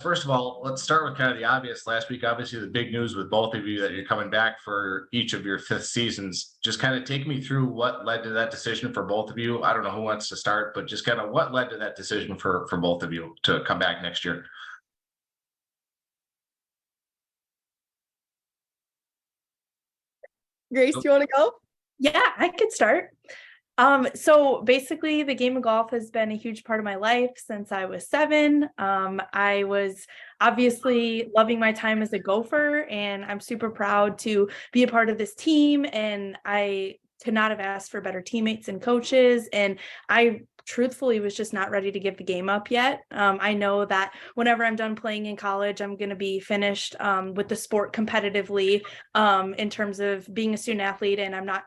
First of all, let's start with kind of the obvious. Last week, obviously, the big news with both of you that you're coming back for each of your fifth seasons. Just kind of take me through what led to that decision for both of you. I don't know who wants to start, but just kind of what led to that decision for both of you to come back next year. Grace, do you want to go? Yeah, I could start. So basically the game of golf has been a huge part of my life since I was 7. I was obviously loving my time as a Gopher, and I'm super proud to be a part of this team. And I could not have asked for better teammates and coaches. And I truthfully was just not ready to give the game up yet. I know that whenever I'm done playing in college, I'm going to be finished with the sport competitively in terms of being a student athlete, and I'm not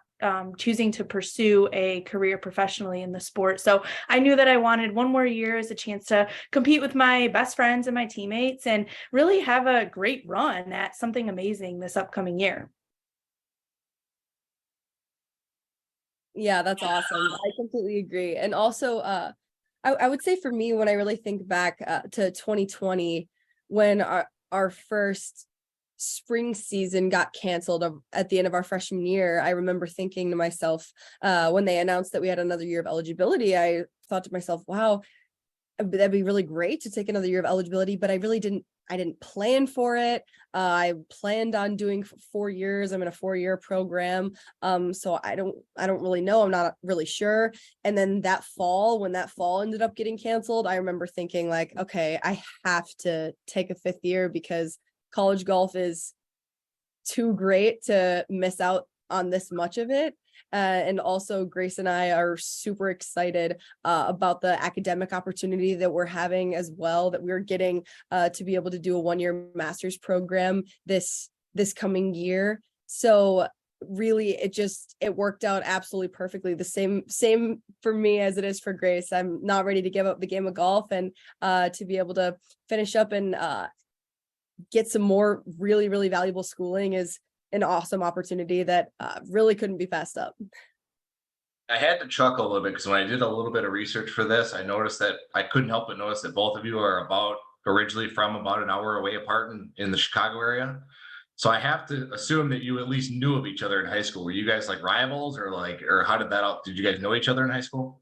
choosing to pursue a career professionally in the sport. So I knew that I wanted one more year as a chance to compete with my best friends and my teammates and really have a great run at something amazing this upcoming year. Yeah, that's awesome. I completely agree. And also, I would say for me, when I really think back to 2020, when our first spring season got canceled at the end of our freshman year, I remember thinking to myself, when they announced that we had another year of eligibility, I thought to myself, wow, that'd be really great to take another year of eligibility, but I didn't plan for it. I planned on doing 4 years. I'm in a 4-year program. So I don't really know. I'm not really sure. And then when that fall ended up getting canceled, I remember thinking like, okay, I have to take a 5th year because college golf is too great to miss out on this much of it. And also Grace and I are super excited about the academic opportunity that we're having as well, that we're getting to be able to do a 1-year master's program this coming year. So really it worked out absolutely perfectly. The same for me as it is for Grace. I'm not ready to give up the game of golf, and to be able to finish up and get some more really, really valuable schooling is an awesome opportunity that really couldn't be passed up. I had to chuckle a little bit because when I did a little bit of research for this, I noticed that I couldn't help but notice that both of you are originally from about an hour away apart in the Chicago area. So I have to assume that you at least knew of each other in high school. Were you guys like rivals or how did that out? Did you guys know each other in high school?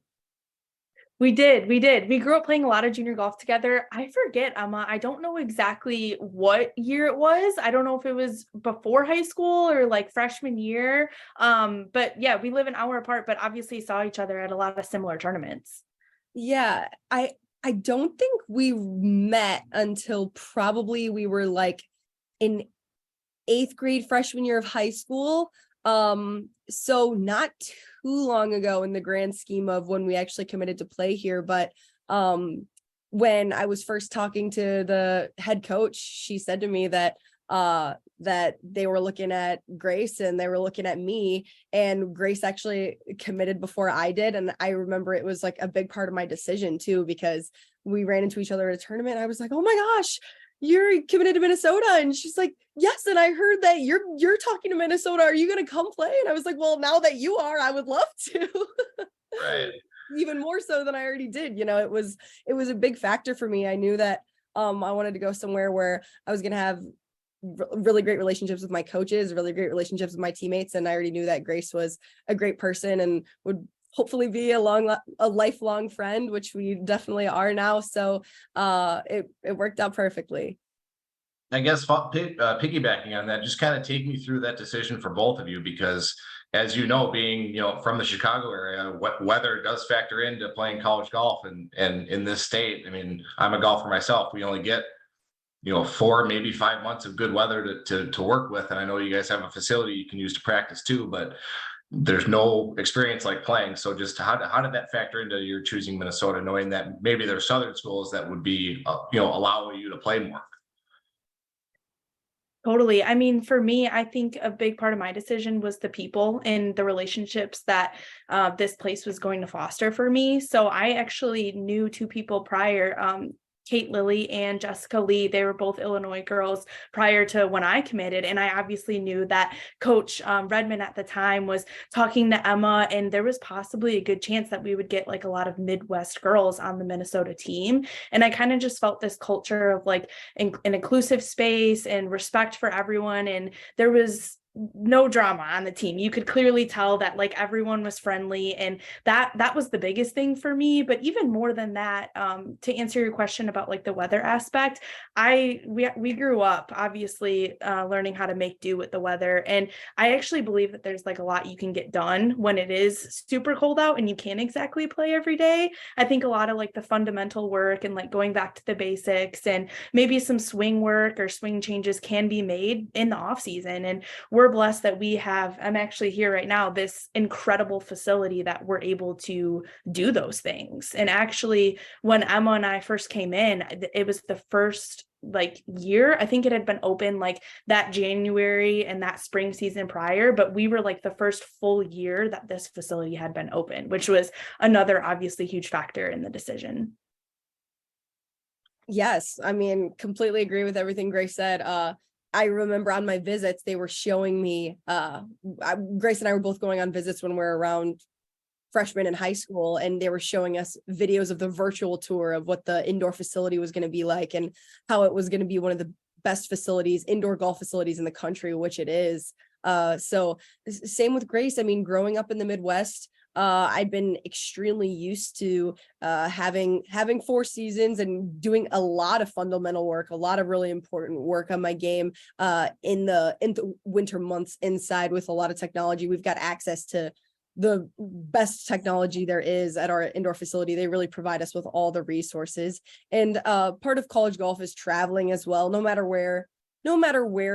We did. We grew up playing a lot of junior golf together. I forget, Emma. I don't know exactly what year it was. I don't know if it was before high school or like freshman year. But yeah, we live an hour apart, but obviously saw each other at a lot of similar tournaments. Yeah, I don't think we met until probably we were like in 8th grade, freshman year of high school. So not too long ago in the grand scheme of when we actually committed to play here. But when I was first talking to the head coach, she said to me that that they were looking at Grace and they were looking at me, and Grace actually committed before I did. And I remember it was like a big part of my decision too, because we ran into each other at a tournament. I was like, oh my gosh, you're committed to Minnesota. And she's like, yes. And I heard that you're talking to Minnesota. Are you going to come play? And I was like, well, now that you are, I would love to. Right. Even more so than I already did. You know, it was a big factor for me. I knew that I wanted to go somewhere where I was going to have really great relationships with my coaches, really great relationships with my teammates. And I already knew that Grace was a great person and would hopefully be a lifelong friend, which we definitely are now. So it worked out perfectly. I guess piggybacking on that, just kind of take me through that decision for both of you, because as you know, being from the Chicago area, what weather does factor into playing college golf, and in this state. I mean, I'm a golfer myself. We only get 4, maybe 5 months of good weather to work with, and I know you guys have a facility you can use to practice too, but there's no experience like playing. So just how did that factor into your choosing Minnesota, knowing that maybe there's southern schools that would be allow you to play more? Totally. I mean, for me, I think a big part of my decision was the people and the relationships that this place was going to foster for me. So I actually knew 2 people prior. Kate Lilly and Jessica Lee. They were both Illinois girls prior to when I committed. And I obviously knew that Coach Redmond at the time was talking to Emma, and there was possibly a good chance that we would get like a lot of Midwest girls on the Minnesota team. And I kind of just felt this culture of like an inclusive space and respect for everyone. And there was no drama on the team. You could clearly tell that like everyone was friendly, and that was the biggest thing for me. But even more than that, to answer your question about like the weather aspect, we grew up obviously learning how to make do with the weather, and I actually believe that there's like a lot you can get done when it is super cold out and you can't exactly play every day. I think a lot of like the fundamental work and like going back to the basics and maybe some swing work or swing changes can be made in the off season. And we're blessed that we have, I'm actually here right now, this incredible facility that we're able to do those things. And actually, when Emma and I first came in, it was the first like year. I think it had been open like that January and that spring season prior, but we were like the first full year that this facility had been open, which was another obviously huge factor in the decision. Yes, I mean, completely agree with everything Grace said. I remember on my visits, they were showing me, Grace and I were both going on visits when we were around freshmen in high school, and they were showing us videos of the virtual tour of what the indoor facility was going to be like and how it was going to be one of the best facilities, indoor golf facilities in the country, which it is. So same with Grace. I mean, growing up in the Midwest, I'd been extremely used to having 4 seasons and doing a lot of fundamental work, a lot of really important work on my game in the winter months inside with a lot of technology. We've got access to the best technology there is at our indoor facility. They really provide us with all the resources. And part of college golf is traveling as well. No matter where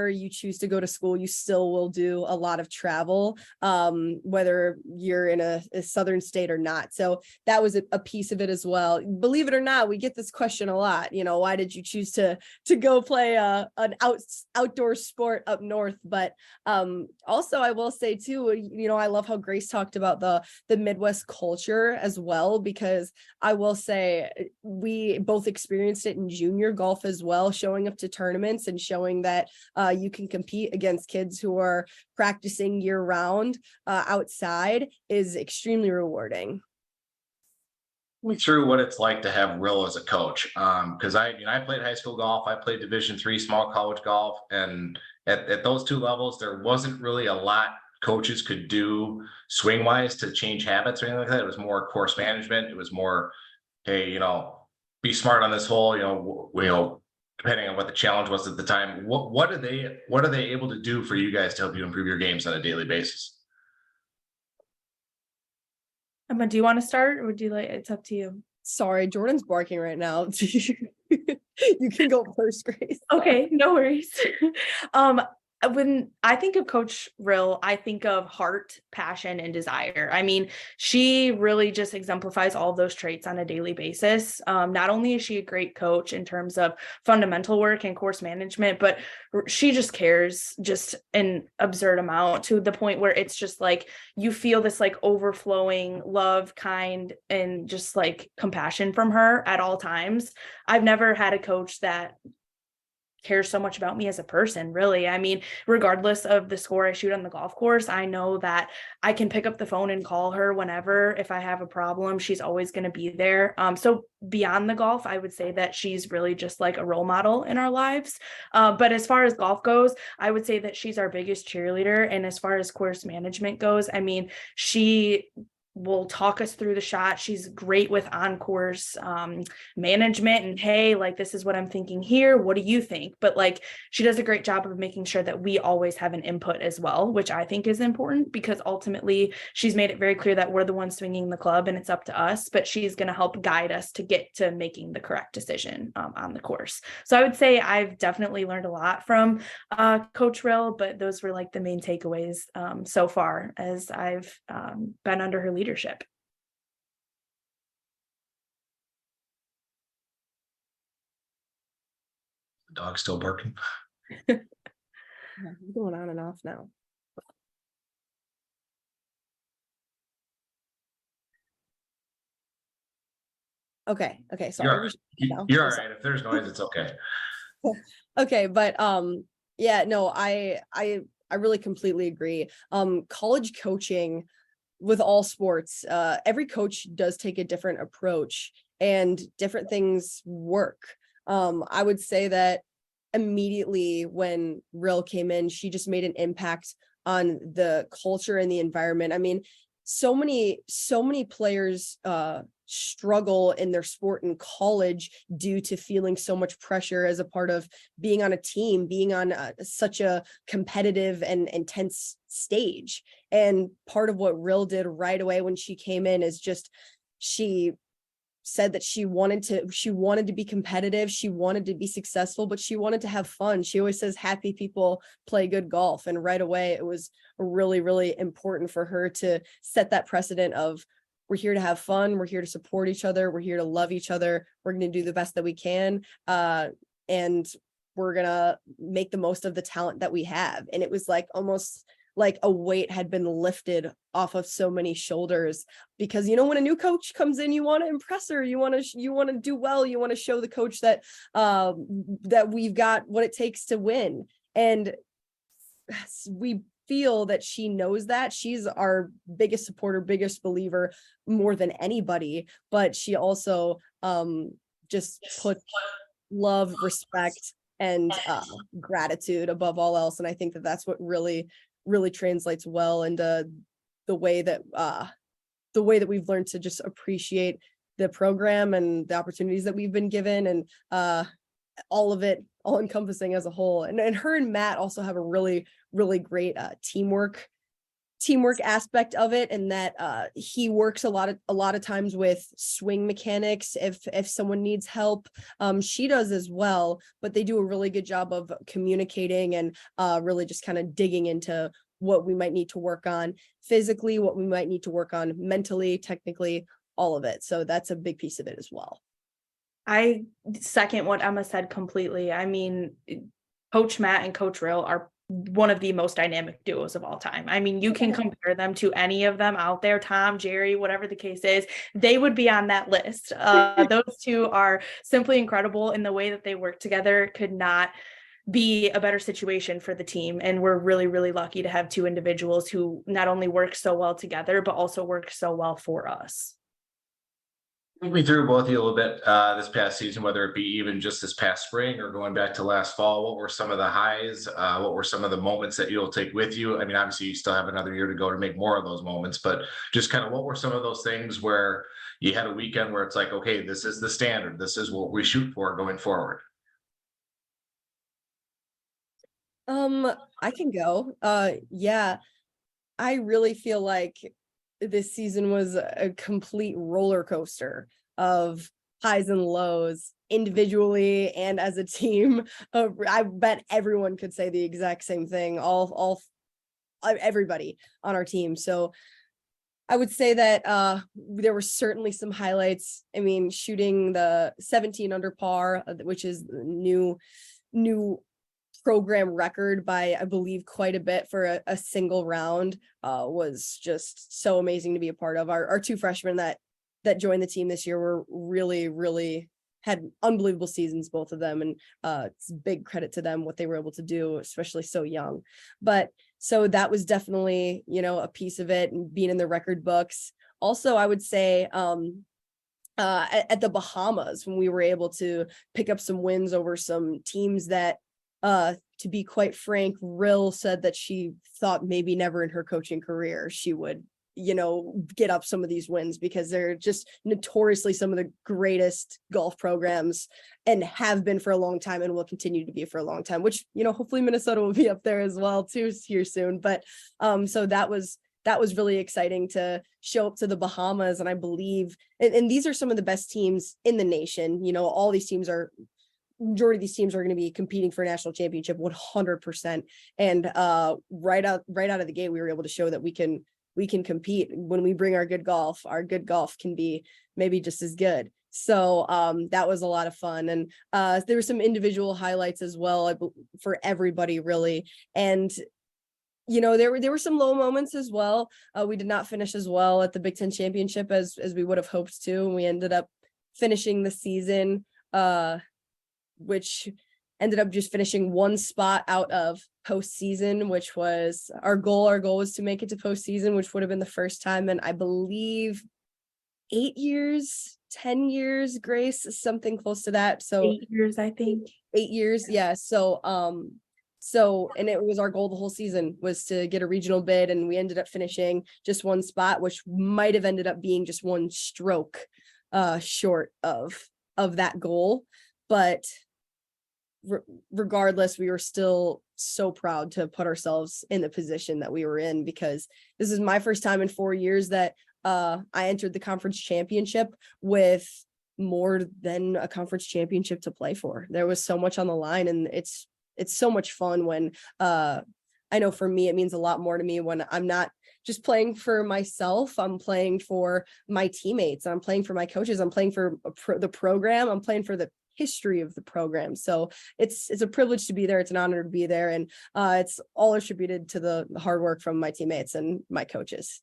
you choose to go to school, you still will do a lot of travel, whether you're in a southern state or not. So that was a piece of it as well. Believe it or not, we get this question a lot. You know, why did you choose to go play an outdoor sport up north? But also, I will say too, you know, I love how Grace talked about the Midwest culture as well, because I will say we both experienced it in junior golf as well, showing up to tournaments and showing that you can compete against kids who are practicing year round outside is extremely rewarding. Me through what it's like to have Rill as a coach, because I played high school golf, I played Division III small college golf, and at those 2 levels there wasn't really a lot coaches could do swing wise to change habits or anything like that. It was more course management. It was more, hey, you know, be smart on this hole, depending on what the challenge was at the time. What are they able to do for you guys to help you improve your games on a daily basis? Emma, do you want to start, or would you like? It's up to you. Sorry, Jordan's barking right now. You can go first, Grace. Okay, no worries. When I think of Coach Rill, I think of heart, passion, and desire. I mean, she really just exemplifies all those traits on a daily basis. Not only is she a great coach in terms of fundamental work and course management, but she just cares just an absurd amount, to the point where it's just like you feel this like overflowing love, kind, and just like compassion from her at all times. I've never had a coach that cares so much about me as a person, really. I mean, regardless of the score I shoot on the golf course, I know that I can pick up the phone and call her whenever. If I have a problem, she's always going to be there. So beyond the golf, I would say that she's really just like a role model in our lives. But as far as golf goes, I would say that she's our biggest cheerleader. And as far as course management goes, I mean, she will talk us through the shot. She's great with on-course management, and hey, like, this is what I'm thinking here. What do you think? But like, she does a great job of making sure that we always have an input as well, which I think is important, because ultimately she's made it very clear that we're the ones swinging the club and it's up to us, but she's going to help guide us to get to making the correct decision on the course. So I would say I've definitely learned a lot from Coach Rill, but those were like the main takeaways so far as I've been under her leadership. The dog's still barking. Yeah, he's going on and off now. Okay. Sorry. You're all right. If there's noise, it's okay. Okay, but yeah, no, I really completely agree. College coaching with all sports, every coach does take a different approach and different things work. I would say that immediately when Rill came in, she just made an impact on the culture and the environment. I mean, so many players struggle in their sport in college due to feeling so much pressure as a part of being on a team, being on such a competitive and intense stage. And part of what Rill did right away when she came in is just, she said that she wanted to be competitive, she wanted to be successful, but she wanted to have fun. She always says happy people play good golf, and right away it was really, really important for her to set that precedent of, we're here to have fun, we're here to support each other, we're here to love each other, we're going to do the best that we can, and we're gonna make the most of the talent that we have. And it was like almost like a weight had been lifted off of so many shoulders, because, when a new coach comes in, you want to impress her, you want to do well, you want to show the coach that that we've got what it takes to win. And we feel that she knows that. She's our biggest supporter, biggest believer, more than anybody, but she also just put love, respect, and gratitude above all else. And I think that that's what really translates well into the way that we've learned to just appreciate the program and the opportunities that we've been given, and all of it, all encompassing as a whole. And her and Matt also have a really great teamwork aspect of it, and that he works a lot of times with swing mechanics if someone needs help. She does as well, but they do a really good job of communicating and really just kind of digging into what we might need to work on physically, what we might need to work on mentally, technically, all of it. So that's a big piece of it as well. I second what Emma said completely. I mean, Coach Matt and Coach Rill are one of the most dynamic duos of all time. I mean, you can compare them to any of them out there, Tom, Jerry, whatever the case is, they would be on that list. Those two are simply incredible, in the way that they work together could not be a better situation for the team. And we're really lucky to have two individuals who not only work so well together, but also work so well for us. Take me through, both of you, a little bit this past season, whether it be even just this past spring or going back to last fall. What were some of the highs? What were some of the moments that you'll take with you? I mean, obviously you still have another year to go to make more of those moments, but just kind of what were some of those things where you had a weekend where it's like, okay, this is the standard, this is what we shoot for going forward? I can go. Yeah, I really feel like this season was a complete roller coaster of highs and lows, individually and as a team. I bet everyone could say the exact same thing, everybody on our team. So I would say that there were certainly some highlights. I mean, shooting the 17 under par, which is new program record by, I believe, quite a bit for a single round, was just so amazing to be a part of. Our two freshmen that joined the team this year were really had unbelievable seasons, both of them, and it's big credit to them what they were able to do, especially so young. But so that was definitely, a piece of it, and being in the record books. Also, I would say at the Bahamas, when we were able to pick up some wins over some teams that, to be quite frank, Rill said that she thought maybe never in her coaching career she would, get up some of these wins, because they're just notoriously some of the greatest golf programs, and have been for a long time, and will continue to be for a long time, which, hopefully Minnesota will be up there as well too here soon. But so that was really exciting to show up to the Bahamas. And I believe, and these are some of the best teams in the nation. All these teams majority of these teams are going to be competing for a national championship 100%. And right out of the gate, we were able to show that we can compete. When we bring our good golf can be maybe just as good. So that was a lot of fun. And there were some individual highlights as well for everybody, really. And there were some low moments as well. We did not finish as well at the Big Ten championship as we would have hoped to, and we ended up finishing the season, which ended up just finishing one spot out of postseason, which was our goal. Our goal was to make it to postseason, which would have been the first time in, I believe, 8 years, 10 years, Grace, something close to that. So 8 years, I think. 8 years. Yeah. So, and it was our goal the whole season was to get a regional bid, and we ended up finishing just one spot, which might have ended up being just one stroke short of that goal. But regardless, we were still so proud to put ourselves in the position that we were in, because this is my first time in 4 years that I entered the conference championship with more than a conference championship to play for. There was so much on the line, and it's so much fun when I know for me, it means a lot more to me when I'm not just playing for myself. I'm playing for my teammates. I'm playing for my coaches. I'm playing for the program. I'm playing for the history of the program. So it's a privilege to be there. It's an honor to be there. And it's all attributed to the hard work from my teammates and my coaches.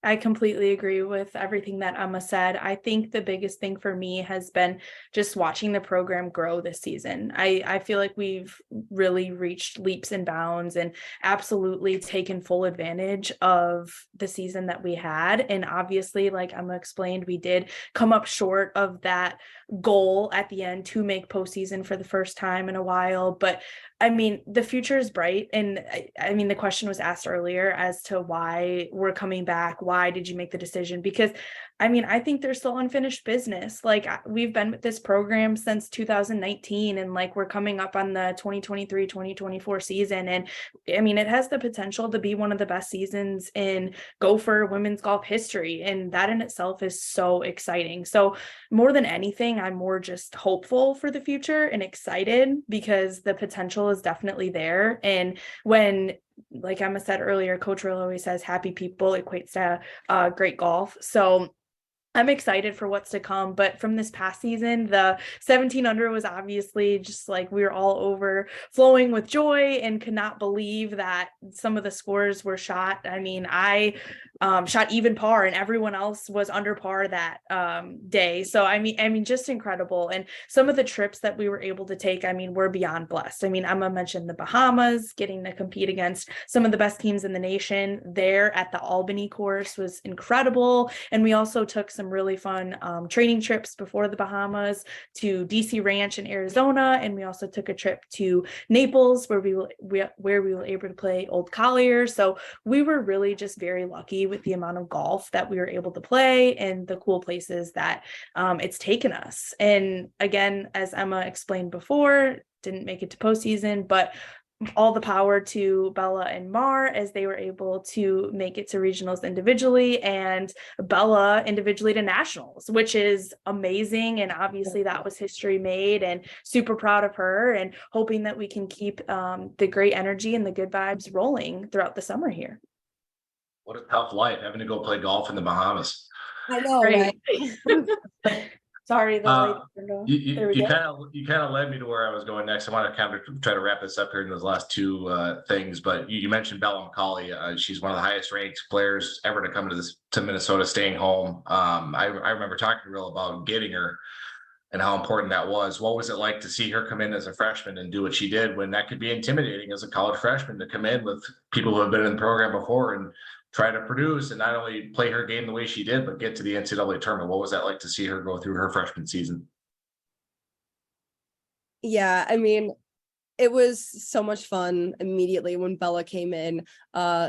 I completely agree with everything that Emma said. I think the biggest thing for me has been just watching the program grow this season. I feel like we've really reached leaps and bounds and absolutely taken full advantage of the season that we had. And obviously, like Emma explained, we did come up short of that goal at the end to make postseason for the first time in a while. But I mean, the future is bright. And I mean, the question was asked earlier as to why we're coming back. Why did you make the decision? Because I mean, I think there's still unfinished business. Like, we've been with this program since 2019, and like we're coming up on the 2023-2024 season. And I mean, it has the potential to be one of the best seasons in Gopher women's golf history. And that in itself is so exciting. So more than anything, I'm more just hopeful for the future and excited, because the potential is definitely there. And when, like Emma said earlier, Coach Rill always says happy people equates to great golf. So I'm excited for what's to come. But from this past season, the 17 under was obviously just like we were all overflowing with joy and could not believe that some of the scores were shot. I mean, I shot even par and everyone else was under par that day. So I mean, just incredible. And some of the trips that we were able to take, I mean, we're beyond blessed. I mean, Emma mentioned the Bahamas, getting to compete against some of the best teams in the nation there at the Albany course was incredible. And we also took some really fun training trips before the Bahamas to DC Ranch in Arizona. And we also took a trip to Naples where we were able to play Old Collier. So we were really just very lucky with the amount of golf that we were able to play and the cool places that it's taken us. And again, as Emma explained before, didn't make it to postseason, but all the power to Bella and Mar as they were able to make it to regionals individually, and Bella individually to nationals, which is amazing. And obviously that was history made, and super proud of her, and hoping that we can keep the great energy and the good vibes rolling throughout the summer here. What a tough life having to go play golf in the Bahamas. I know, right? Sorry, the light turned off. You kind of led me to where I was going next. I want to kind of try to wrap this up here in those last two things. But you mentioned Bella McCauley. She's one of the highest ranked players ever to come to Minnesota, staying home. I remember talking to Real about getting her and how important that was. What was it like to see her come in as a freshman and do what she did, when that could be intimidating as a college freshman to come in with people who have been in the program before and try to produce and not only play her game the way she did, but get to the NCAA tournament? What was that like to see her go through her freshman season? Yeah, I mean, it was so much fun immediately when Bella came in.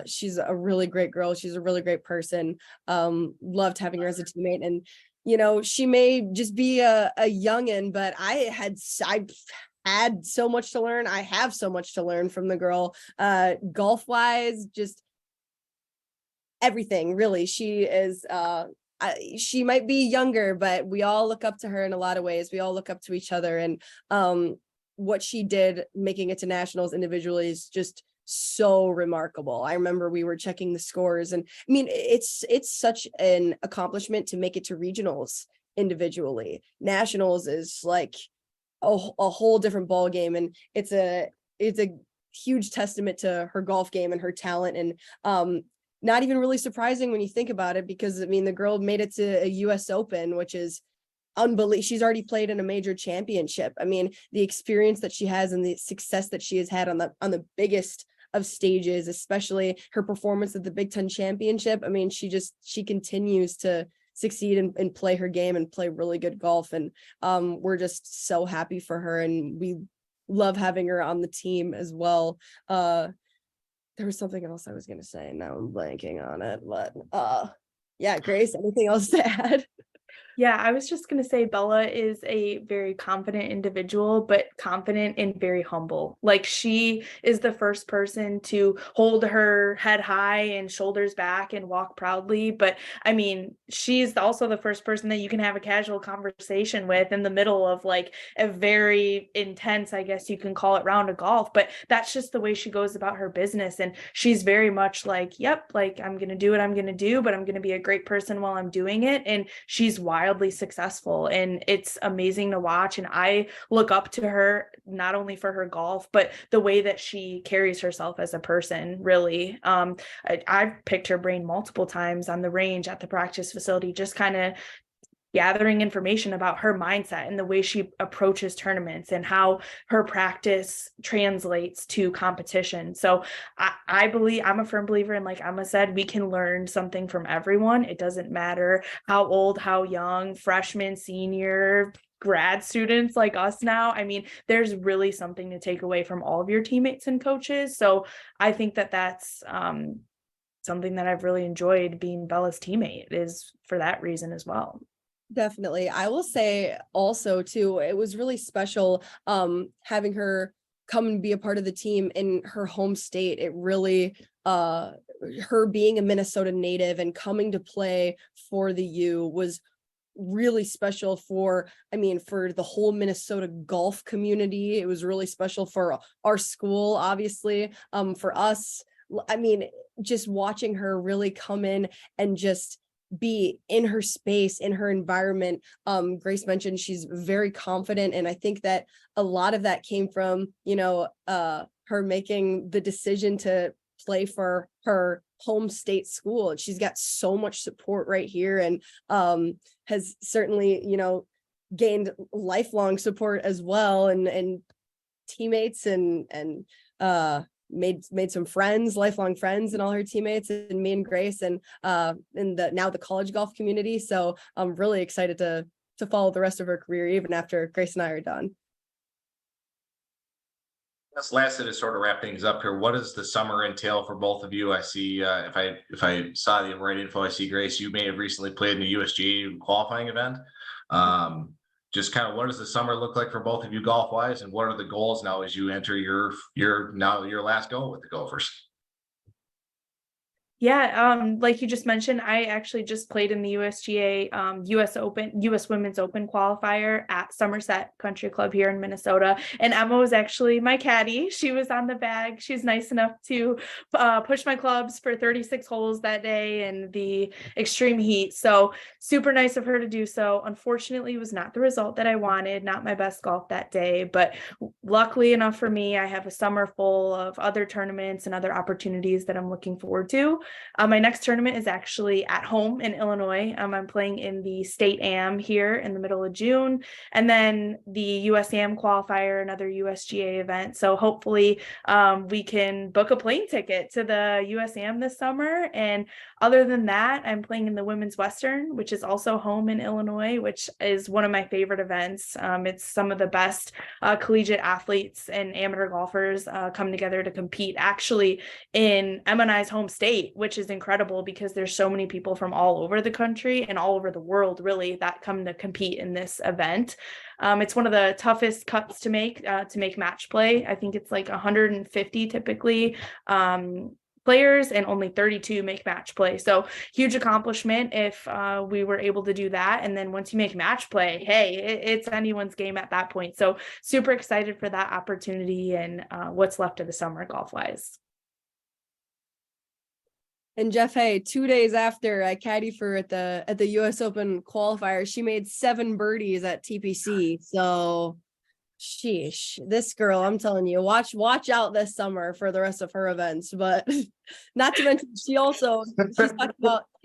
She's a really great girl. She's a really great person. Loved having her as a teammate. And, you know, she may just be a youngin', but I had so much to learn. I have so much to learn from the girl, golf wise, just everything, really. She is, she might be younger, but we all look up to her in a lot of ways. We all look up to each other. And what she did making it to nationals individually is just so remarkable. I remember we were checking the scores, and I mean, it's such an accomplishment to make it to regionals individually. Nationals is like a whole different ball game, and it's a huge testament to her golf game and her talent. And not even really surprising when you think about it, because I mean, the girl made it to a US Open, which is unbelievable. She's already played in a major championship. I mean, the experience that she has and the success that she has had on the biggest of stages, especially her performance at the Big Ten Championship. I mean, she continues to succeed and play her game and play really good golf. And we're just so happy for her, and we love having her on the team as well. There was something else I was going to say, and now I'm blanking on it, but yeah, Grace, anything else to add? Yeah, I was just going to say Bella is a very confident individual, but confident and very humble. Like, she is the first person to hold her head high and shoulders back and walk proudly. But I mean, she's also the first person that you can have a casual conversation with in the middle of like a very intense, I guess you can call it, round of golf. But that's just the way she goes about her business. And she's very much like, yep, like, I'm going to do what I'm going to do, but I'm going to be a great person while I'm doing it. And she's wildly successful, and it's amazing to watch. And I look up to her not only for her golf, but the way that she carries herself as a person, really. I've picked her brain multiple times on the range, at the practice facility, just kind of gathering information about her mindset and the way she approaches tournaments and how her practice translates to competition. So I believe, I'm a firm believer in, like Emma said, we can learn something from everyone. It doesn't matter how old, how young, freshman, senior, grad students like us now. I mean, there's really something to take away from all of your teammates and coaches. So I think that that's something that I've really enjoyed being Bella's teammate, is for that reason as well. Definitely. I will say also too, it was really special having her come and be a part of the team in her home state. It really her being a Minnesota native and coming to play for the U was really special for the whole Minnesota golf community. It was really special for our school, obviously. For us, I mean, just watching her really come in and just be in her space, in her environment. Grace mentioned she's very confident, and I think that a lot of that came from her making the decision to play for her home state school. And she's got so much support right here, and has certainly gained lifelong support as well, and teammates and made some friends, lifelong friends, and all her teammates, and me and Grace, and now the college golf community. So I'm really excited to follow the rest of her career, even after Grace and I are done. That's last to sort of wrap things up here. What does the summer entail for both of you? I see if I saw the right info, I see, Grace, you may have recently played in the USGA qualifying event. Just kind of, what does the summer look like for both of you golf wise, and what are the goals now as you enter your last go with the Gophers? Yeah, like you just mentioned, I actually just played in the USGA US Women's Open qualifier at Somerset Country Club here in Minnesota. And Emma was actually my caddy. She was on the bag. She was nice enough to push my clubs for 36 holes that day in the extreme heat. So super nice of her to do so. Unfortunately, it was not the result that I wanted, not my best golf that day. But luckily enough for me, I have a summer full of other tournaments and other opportunities that I'm looking forward to. My next tournament is actually at home in Illinois. I'm playing in the State Am here in the middle of June, and then the USAM qualifier, another USGA event. So hopefully we can book a plane ticket to the USAM this summer. And other than that, I'm playing in the Women's Western, which is also home in Illinois, which is one of my favorite events. It's some of the best collegiate athletes and amateur golfers come together to compete, actually in Emma and I's home state, which is incredible because there's so many people from all over the country and all over the world, really, that come to compete in this event. It's one of the toughest cuts to make match play. I think it's like 150 typically players, and only 32 make match play. So huge accomplishment if we were able to do that. And then once you make match play, hey, it's anyone's game at that point. So super excited for that opportunity and what's left of the summer golf wise. And Jeff, hey, 2 days after I caddied for at the US Open qualifier, she made 7 birdies at TPC. So Sheesh, this girl, I'm telling you, watch out this summer for the rest of her events. But not to mention, she's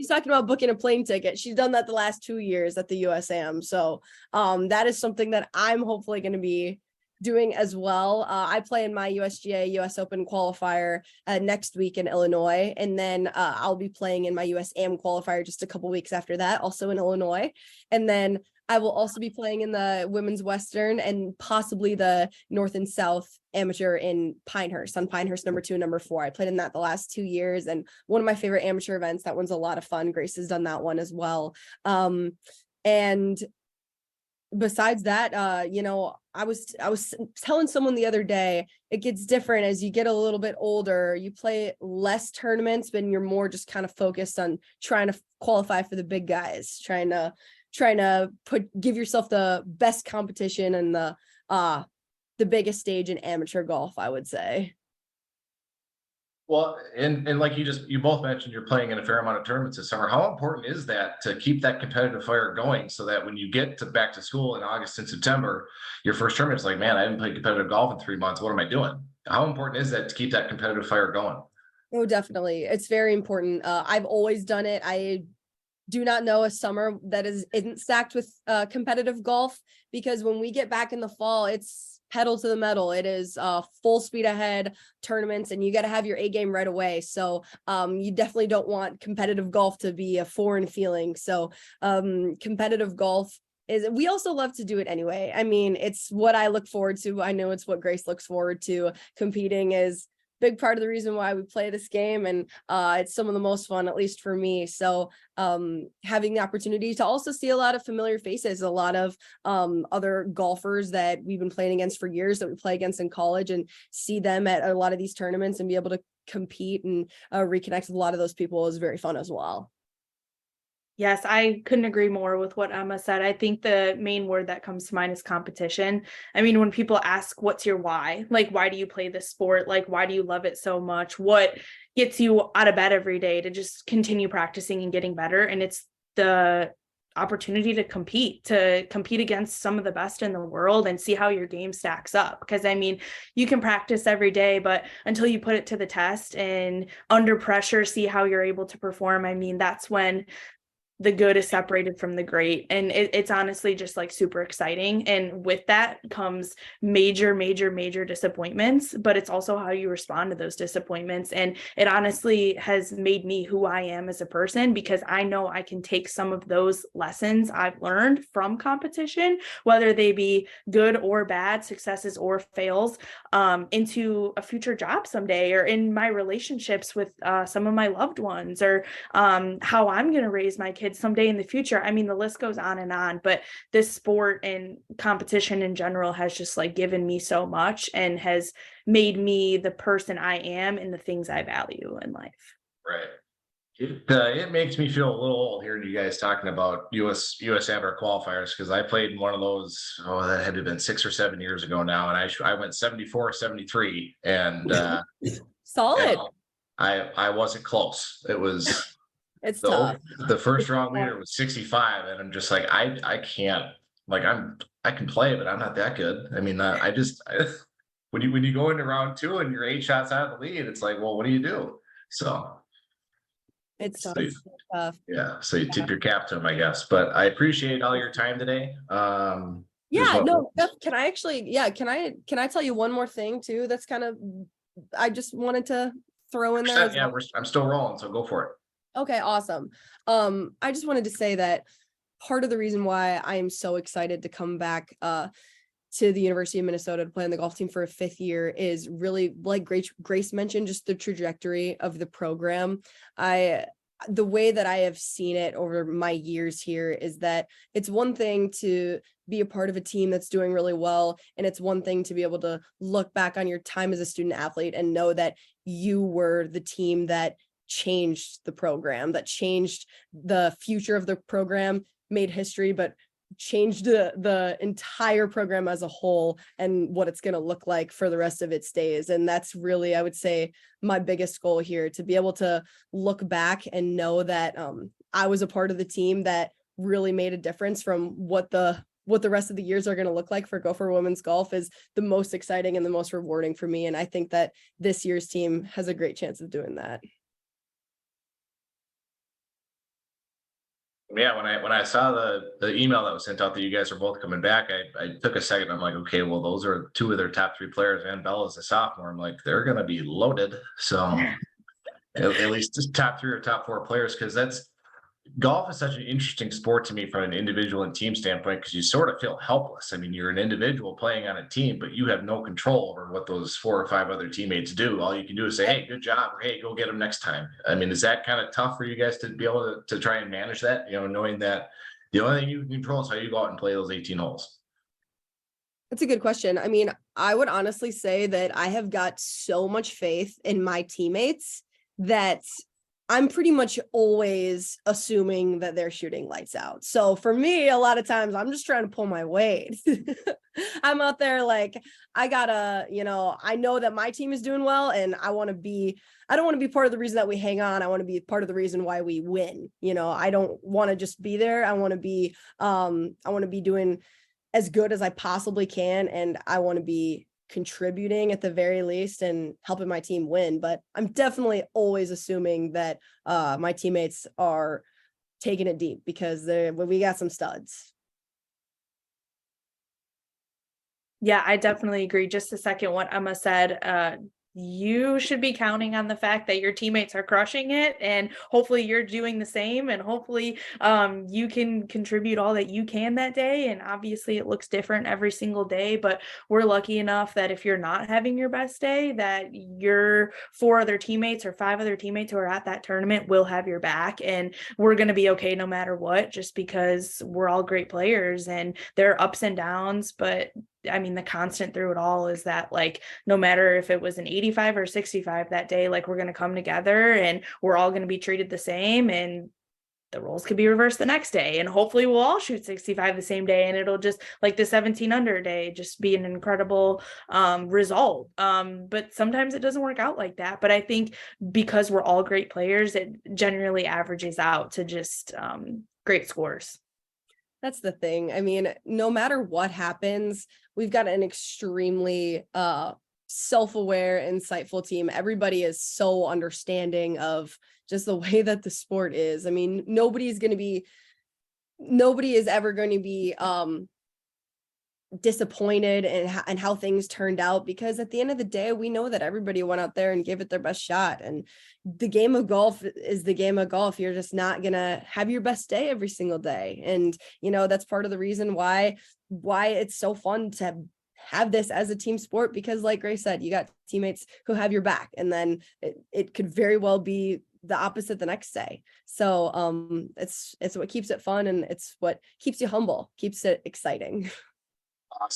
talking about booking a plane ticket. She's done that the last 2 years at the USAM. So that is something that I'm hopefully going to be doing as well. I play in my USGA US Open qualifier next week in Illinois, and then I'll be playing in my USAM qualifier just a couple weeks after that, also in Illinois, and then I will also be playing in the women's Western and possibly the North and South amateur in Pinehurst, on Pinehurst number 2 and number 4. I played in that the last 2 years, and one of my favorite amateur events. That one's a lot of fun. Grace has done that one as well. And besides that, I was telling someone the other day, it gets different as you get a little bit older. You play less tournaments, but you're more just kind of focused on trying to qualify for the big guys, trying to give yourself the best competition and the biggest stage in amateur golf, I would say. Well, and like you both mentioned, you're playing in a fair amount of tournaments this summer. How important is that to keep that competitive fire going so that when you get to back to school in August and September, your first tournament is like, man, I haven't played competitive golf in 3 months. What am I doing? How important is that to keep that competitive fire going? Oh, definitely. It's very important. I've always done it. I do not know a summer that isn't stacked with competitive golf, because when we get back in the fall, it's pedal to the metal. It is full speed ahead tournaments, and you got to have your A game right away. So you definitely don't want competitive golf to be a foreign feeling. So competitive golf we also love to do it anyway. I mean, it's what I look forward to. I know it's what Grace looks forward to. Competing is big part of the reason why we play this game, and it's some of the most fun, at least for me. So having the opportunity to also see a lot of familiar faces, a lot of other golfers that we've been playing against for years, that we play against in college, and see them at a lot of these tournaments and be able to compete and reconnect with a lot of those people is very fun as well. Yes, I couldn't agree more with what Emma said. I think the main word that comes to mind is competition. I mean, when people ask, what's your why? Like, why do you play this sport? Like, why do you love it so much? What gets you out of bed every day to just continue practicing and getting better? And it's the opportunity to compete against some of the best in the world and see how your game stacks up. Because I mean, you can practice every day, but until you put it to the test and under pressure, see how you're able to perform, I mean, that's when the good is separated from the great. And it's honestly just like super exciting. And with that comes major disappointments, but it's also how you respond to those disappointments. And it honestly has made me who I am as a person, because I know I can take some of those lessons I've learned from competition, whether they be good or bad, successes or fails, into a future job someday, or in my relationships with some of my loved ones, or how I'm going to raise my kids someday in the future. I mean, the list goes on, but this sport and competition in general has just like given me so much and has made me the person I am and the things I value in life. Right. It makes me feel a little old hearing you guys talking about US amateur qualifiers, because I played in one of those, that had to have been 6 or 7 years ago now, and I went 74, 73, and solid. I wasn't close. It was it's tough. The first round leader was 65, and I'm just like, I can't, like, I can play, but I'm not that good. I mean, when you go into round 2 and you're 8 shots out of the lead, it's like, well, what do you do? So it's tough. Yeah, so you tip your cap to him, I guess. But I appreciate all your time today. Can I tell you one more thing too? That's kind of, I just wanted to throw in there. Yeah, I'm still rolling, so go for it. Okay, awesome. I just wanted to say that part of the reason why I am so excited to come back to the University of Minnesota to play on the golf team for a 5th year is really, like Grace mentioned, just the trajectory of the program. The way that I have seen it over my years here is that it's one thing to be a part of a team that's doing really well, and it's one thing to be able to look back on your time as a student athlete and know that you were the team that changed the program, that changed the future of the program, made history, but changed the entire program as a whole and what it's going to look like for the rest of its days. And that's really, I would say, my biggest goal here, to be able to look back and know that I was a part of the team that really made a difference from what the what the rest of the years are going to look like for Gopher women's golf is the most exciting and the most rewarding for me. And I think that this year's team has a great chance of doing that. Yeah, when I saw the email that was sent out that you guys are both coming back, I took a second. I'm like, okay, well, those are two of their top 3 players, and Bella's a sophomore. I'm like, they're gonna be loaded. So at least just top 3 or top 4 players, because that's golf is such an interesting sport to me from an individual and team standpoint, because you sort of feel helpless. I mean, you're an individual playing on a team, but you have no control over what those 4 or 5 other teammates do. All you can do is say, hey, good job, or hey, go get them next time. I mean, is that kind of tough for you guys to be able to try and manage that, knowing that the only thing you can control is how you go out and play those 18 holes? That's a good question. I mean, I would honestly say that I have got so much faith in my teammates that I'm pretty much always assuming that they're shooting lights out. So for me, a lot of times I'm just trying to pull my weight. I'm out there like, I gotta, I know that my team is doing well, and I don't want to be part of the reason that we hang on. I want to be part of the reason why we win. I don't want to just be there. I want to be doing as good as I possibly can. And I want to be contributing at the very least and helping my team win. But I'm definitely always assuming that my teammates are taking it deep, because we got some studs. Yeah, I definitely agree. Just to second what Emma said, you should be counting on the fact that your teammates are crushing it, and hopefully you're doing the same, and hopefully you can contribute all that you can that day. And obviously it looks different every single day, but we're lucky enough that if you're not having your best day, that your 4 other teammates or 5 other teammates who are at that tournament will have your back, and we're going to be okay no matter what, just because we're all great players and there are ups and downs. But I mean, the constant through it all is that, like, no matter if it was an 85 or 65 that day, like, we're going to come together and we're all going to be treated the same, and the roles could be reversed the next day, and hopefully we'll all shoot 65 the same day, and it'll just, like, the 17 under day, just be an incredible result. But sometimes it doesn't work out like that. But I think because we're all great players, it generally averages out to just great scores. That's the thing. I mean, no matter what happens, we've got an extremely self-aware, insightful team. Everybody is so understanding of just the way that the sport is. I mean, nobody is ever going to be disappointed in how things turned out, because at the end of the day, we know that everybody went out there and gave it their best shot. And the game of golf is the game of golf. You're just not gonna have your best day every single day. And that's part of the reason why it's so fun to have this as a team sport, because like Grace said, you got teammates who have your back, and then it could very well be the opposite the next day. So it's what keeps it fun, and it's what keeps you humble, keeps it exciting. Awesome.